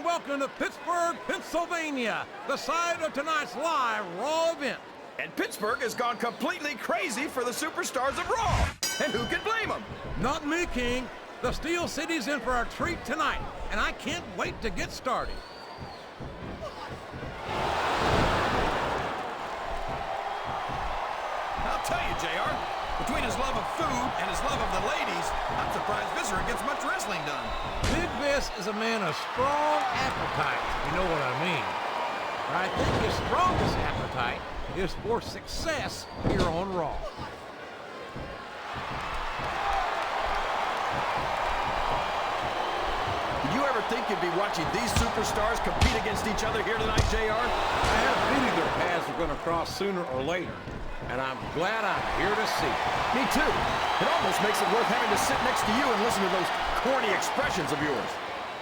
welcome to Pittsburgh, Pennsylvania, the site of tonight's live Raw event. And Pittsburgh has gone completely crazy for the superstars of Raw. And who can blame them? Not me, King. The Steel City's in for a treat tonight, and I can't wait to get started. I'll tell you, JR, between his love of food and his love of the ladies, I'm surprised Viscera gets much wrestling done. Big Vis is a man of strong appetite, if you know what I mean. But I think his strongest appetite is for success here on Raw. Did you ever think you'd be watching these superstars compete against each other here tonight, JR? I had a feeling their paths were going to cross sooner or later, and I'm glad I'm here to see it. Me too. It almost makes it worth having to sit next to you and listen to those corny expressions of yours.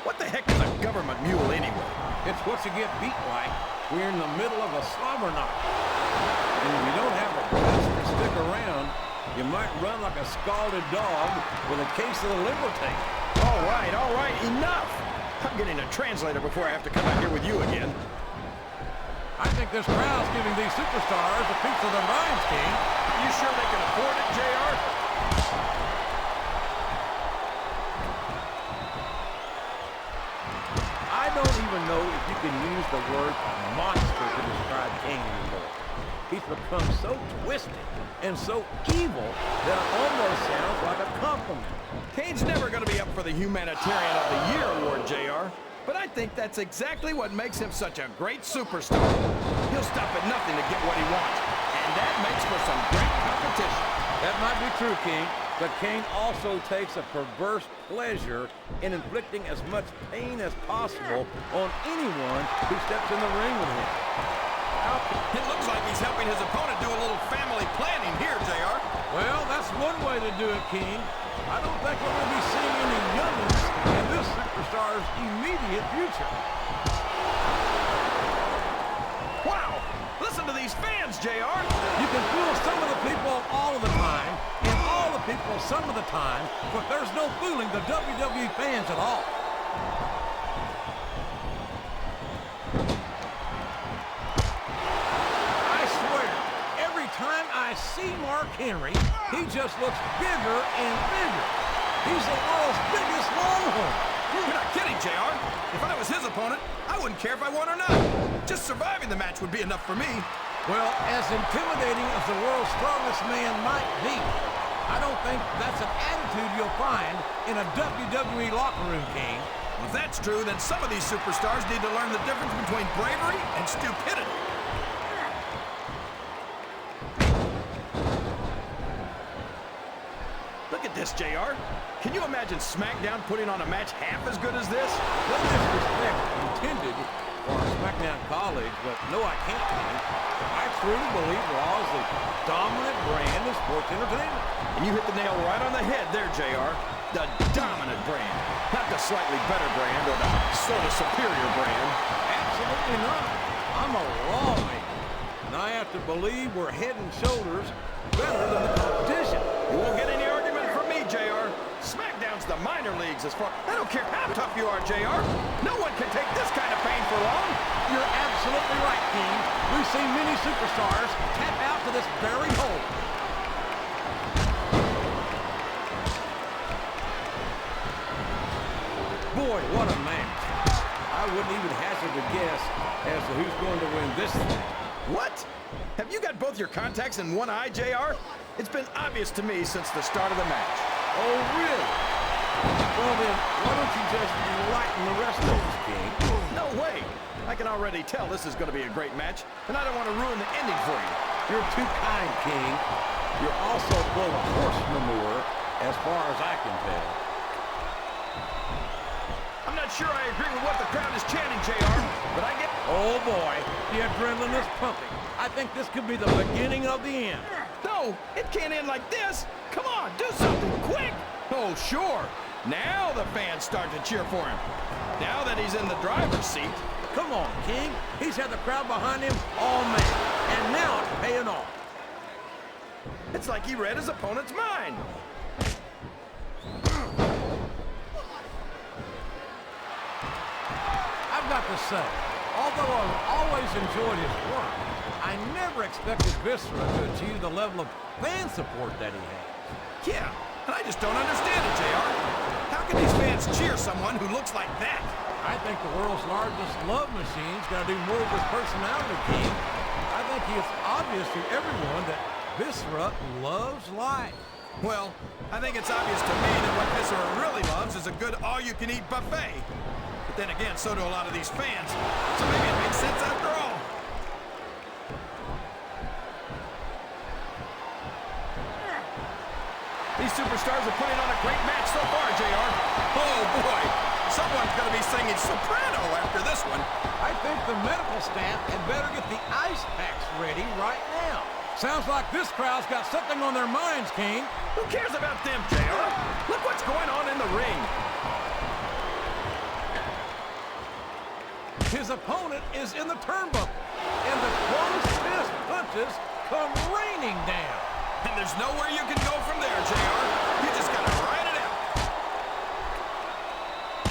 What the heck is a government mule anyway? It's what you get beat like. We're in the middle of a slobber knock. And if you don't have the guts to stick around, you might run like a scalded dog with a case of the liver tank. All right, enough! I'm getting a translator before I have to come out here with you again. I think this crowd's giving these superstars a piece of their minds, King. You sure they can afford it, JR? I don't even know if you can use the word monster to describe Kane anymore. He's become so twisted and so evil that it almost sounds like a compliment. Kane's never going to be up for the Humanitarian of the Year award, JR. But I think that's exactly what makes him such a great superstar. He'll stop at nothing to get what he wants. And that makes for some great competition. That might be true, King, but Kane also takes a perverse pleasure in inflicting as much pain as possible on anyone who steps in the ring with him. It looks like he's helping his opponent do a little family planning here, JR. Well, that's one way to do it, King. I don't think we're going to be seeing any youngins in this superstar's immediate future. Wow! Listen to these fans, JR. You can fool some of the people all of the time, and all the people some of the time, but there's no fooling the WWE fans at all. I swear, every time I see Mark Henry, he just looks bigger and bigger. He's the world's biggest longhorn. You're not kidding, JR. If I was his opponent, I wouldn't care if I won or not. Just surviving the match would be enough for me. Well, as intimidating as the world's strongest man might be, I don't think that's an attitude you'll find in a WWE locker room, Kane. If that's true, then some of these superstars need to learn the difference between bravery and stupidity. Look at this, JR. Can you imagine SmackDown putting on a match half as good as this? No disrespect intended for our SmackDown colleagues, but no, I can't, King. I truly believe Raw is the dominant brand of sports entertainment. And you hit the nail right on the head there, JR. The dominant brand. Not the slightly better brand or the sort of superior brand. Absolutely not. I'm a lawmaker, and I have to believe we're head and shoulders better than the competition. You won't get any argument from me, JR. SmackDown's the minor leagues as far... I don't care how tough you are, JR. No one can take this kind of pain for long. You're absolutely right, King. We've seen many superstars tap out to this very hole. Boy, what a match. I wouldn't even hazard a guess as to who's going to win this thing. What? Have you got both your contacts in one eye, JR? It's been obvious to me since the start of the match. Oh, really? Well, then, why don't you just enlighten the rest of us, King? No way. I can already tell this is going to be a great match, and I don't want to ruin the ending for you. You're too kind, King. You're also full of horse manure, as far as I can tell. I'm not sure I agree with what the crowd is chanting, JR, but I get... Oh, boy. The adrenaline is pumping. I think this could be the beginning of the end. No, it can't end like this. Come on, do something quick. Oh, sure. Now the fans start to cheer for him. Now that he's in the driver's seat. Come on, King. He's had the crowd behind him all match, and now it's paying off. It's like he read his opponent's mind. I've to say, although I've always enjoyed his work, I never expected Viscera to achieve the level of fan support that he has. Yeah, and I just don't understand it, JR. How can these fans cheer someone who looks like that? I think the world's largest love machine's got to do more with his personality, King. I think it's obvious to everyone that Viscera loves life. Well, I think it's obvious to me that what Viscera really loves is a good all-you-can-eat buffet. But then again, so do a lot of these fans. So maybe it makes sense after all. These superstars are putting on a great match so far, JR. Oh, boy. Someone's going to be singing soprano after this one. I think the medical staff had better get the ice packs ready right now. Sounds like this crowd's got something on their minds, Kane. Who cares about them, JR? Look what's going on in the ring. His opponent is in the turnbuckle, and the closed fist punches come raining down. And there's nowhere you can go from there, JR. You just got to ride it out.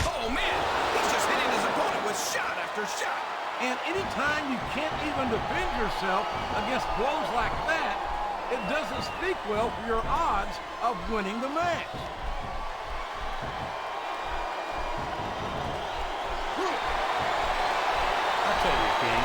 Oh, man. He's just hitting his opponent with shot after shot. And anytime you can't even defend yourself against blows like that, it doesn't speak well for your odds of winning the match. I tell you, King,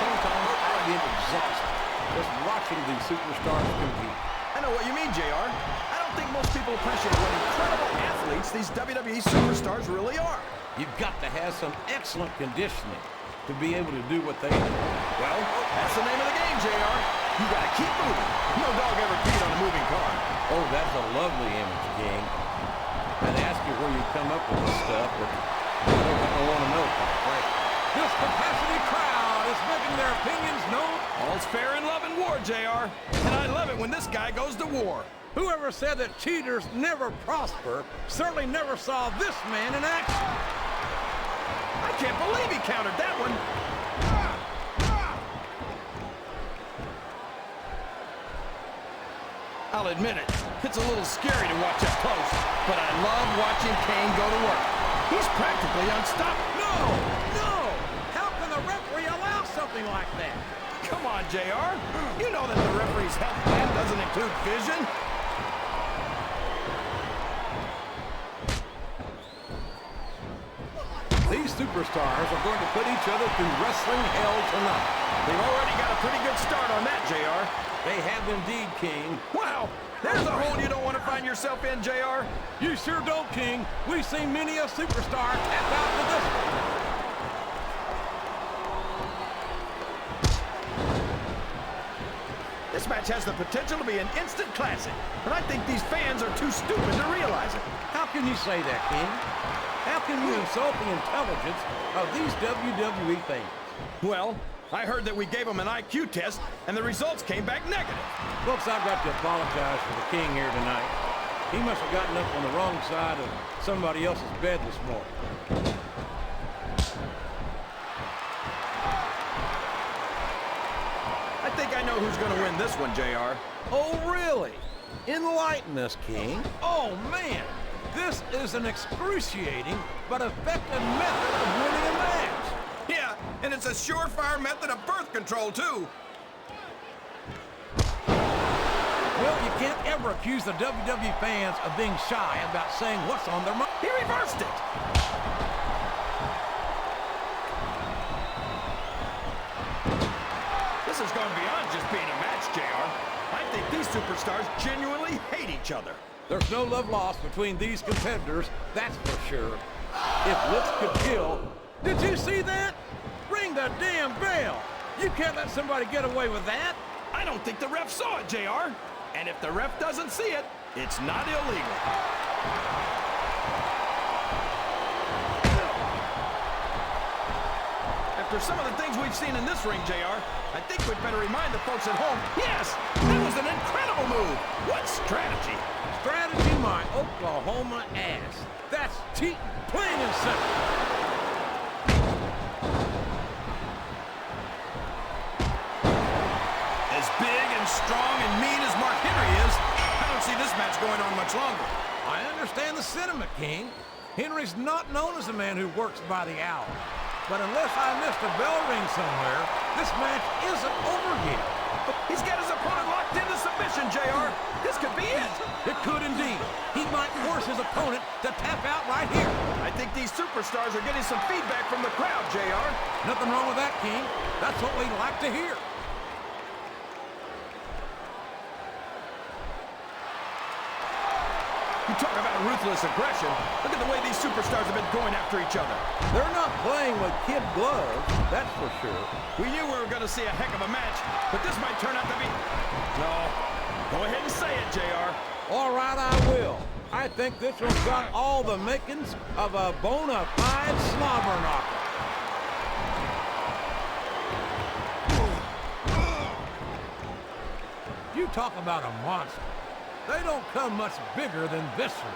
sometimes I get exhausted just watching these superstars compete. I know what you mean, JR. I don't think most people appreciate what incredible athletes these WWE superstars really are. You've got to have some excellent conditioning to be able to do what they do. Well, that's the name of the game, JR. You got to keep moving. No dog ever peed on a moving car. Oh, that's a lovely image, King. I'd ask you where you come up with this stuff, but I don't want to know, quite frankly. This capacity crowd is making their opinions known. All's fair in love and war, JR. And I love it when this guy goes to war. Whoever said that cheaters never prosper certainly never saw this man in action. I can't believe he countered that one. I'll admit it, it's a little scary to watch up close, but I love watching Kane go to work. He's practically unstoppable. No! How can the referee allow something like that? Come on, JR. You know that the referee's health plan doesn't include vision. These superstars are going to put each other through wrestling hell tonight. They've already got a pretty good start on that, JR. They have indeed, King. Wow, there's a hole you don't want to find yourself in, JR. You sure don't, King. We've seen many a superstar tap out to this one. This match has the potential to be an instant classic, but I think these fans are too stupid to realize it. How can you say that, King? How can you insult the intelligence of these WWE fans? Well, I heard that we gave them an IQ test, and the results came back negative. Folks, I've got to apologize for the King here tonight. He must have gotten up on the wrong side of somebody else's bed this morning. I think I know who's going to win this one, JR. Oh, really? Enlighten us, King. Oh, man. This is an excruciating but effective method of winning a match. Yeah, and it's a surefire method of birth control, too. Well, you can't ever accuse the WWE fans of being shy about saying what's on their mind. He reversed it. This has gone beyond just being a match, JR. I think these superstars genuinely hate each other. There's no love lost between these competitors, that's for sure. If looks could kill... Did you see that? Ring the damn bell! You can't let somebody get away with that! I don't think the ref saw it, JR. And if the ref doesn't see it, it's not illegal. After some of the things we've seen in this ring, JR, I think we'd better remind the folks at home, yes, that was an incredible move. What strategy? Strategy my Oklahoma ass. That's cheating, plain and simple. As big and strong and mean as Mark Henry is, I don't see this match going on much longer. I understand the sentiment, King. Henry's not known as a man who works by the hour. but unless I missed a bell ring somewhere, this match isn't over yet. He's got his opponent locked into submission, JR. This could be it. It could indeed. He might force his opponent to tap out right here. I think these superstars are getting some feedback from the crowd, JR. Nothing wrong with that, King. That's what we like to hear. You talk about ruthless aggression. Look at the way these superstars have been going after each other. They're not playing with kid gloves, that's for sure. We knew we were going to see a heck of a match, but this might turn out to be... No. Go ahead and say it, JR. All right, I will. I think this one's got all the makings of a bona fide slobber knocker. You talk about a monster. They don't come much bigger than Viscera.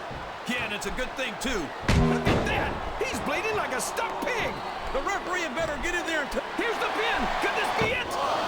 Yeah, and it's a good thing, too. Look at that! He's bleeding like a stuck pig! The referee had better get in there and... Here's the pin! Could this be it?